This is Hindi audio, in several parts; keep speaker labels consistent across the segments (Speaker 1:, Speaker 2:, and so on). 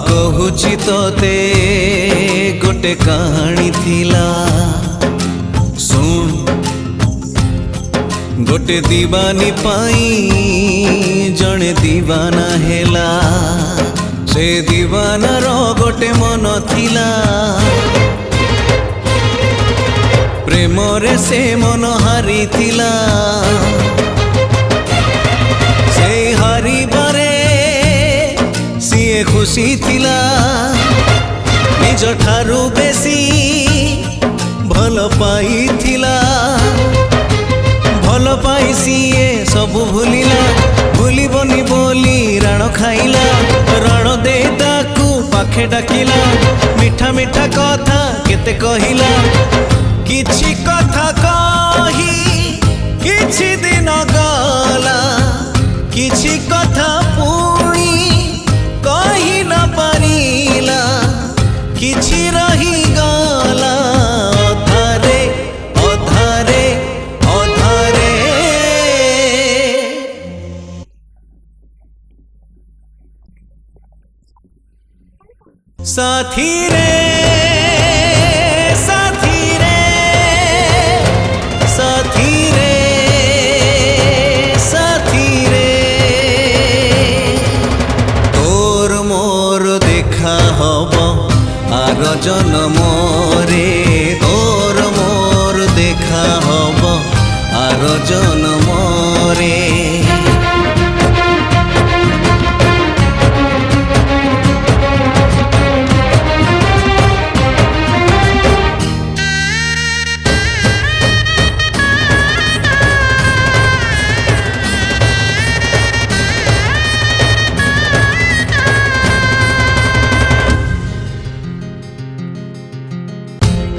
Speaker 1: कहुची तोते गोटे कहानी थिला सुन गोटे दीवानी पाई जड़े दीवाना हेला से दीवानार गोटे मन थिला प्रेम रे से मन हारी थिला से हारी बारे सीए खुशी थिला निज ठारू बेसी भल पाई थिला भल पाई सीए सबु भूलिला भूलिबनी बोली राण खाइला राण दे ताकू पाखे डाकिला मिठा मिठा कथा केते कहिला किछि कथा कही किछि दिन गला किछि कथा पुणी कही न पारिला किछि रही गला अधारे अधारे अधारे साथी रे जन्म रे तोर मोर देखा हब आर जन्म रे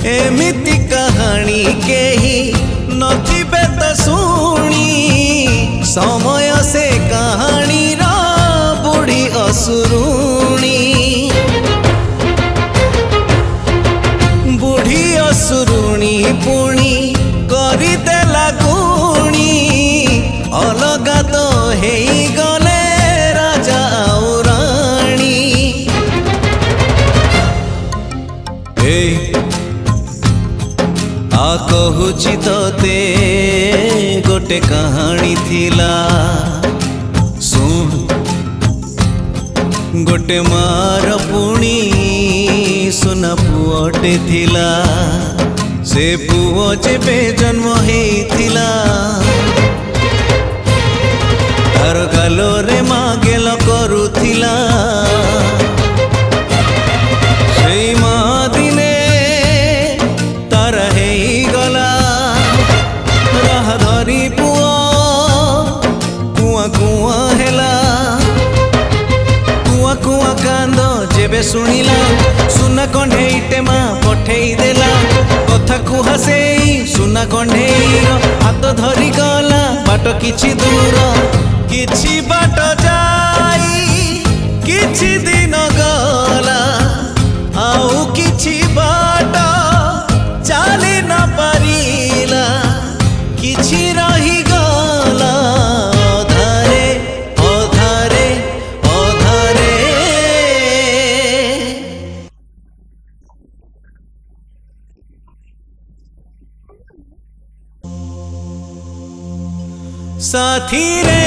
Speaker 1: एमिति कहानी केही नथिबे तो सुनी समय से कहानी रा बुढ़ी असुरुणी बुढ़ी असुरुणी पुणी करी देला गुणी अलगा तो हेई गले राजा और रानी कहुची तोते गोटे कहानी थिला सुन गोटे मार पुणी सुना पुअटे थिला से पुओ जेबे जन्म हेइथिला तार गालोरे माँ गेल करुथिला सेई माँ दिने तार हेइगला राह धरी पुओ कुआ कुआ हेला कुआ कुआ कांद जेबे सुनिला सुना कंढेईटे माँ पठेई देला कथा कुहा सेई सुना कंढेईर हाथ धरी गला बाट किछि दूर किछि बाट जाई किछि दिन गला आउ किछि बाट चाली न पारिला किछि रही गला अधारे अधारे अधारे साथी रे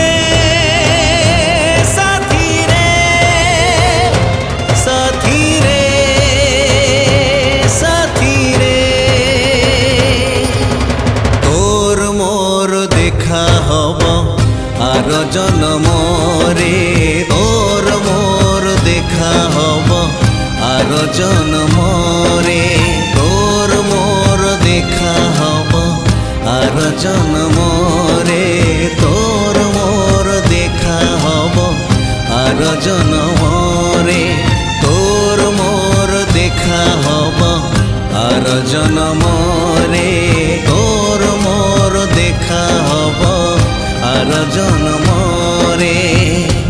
Speaker 1: साथी रे साथी रे साथी रे तोर मोर देखा हब आर जन्म रे तोर मोर देखा हब आर जन्म रे तोर मोर देखा हब आर जन्म रे तोर मोर देखा हब आर जन्म रे तोर मोर देखा हब आर जन्म रे तोर मोर देखा हब आर जन्म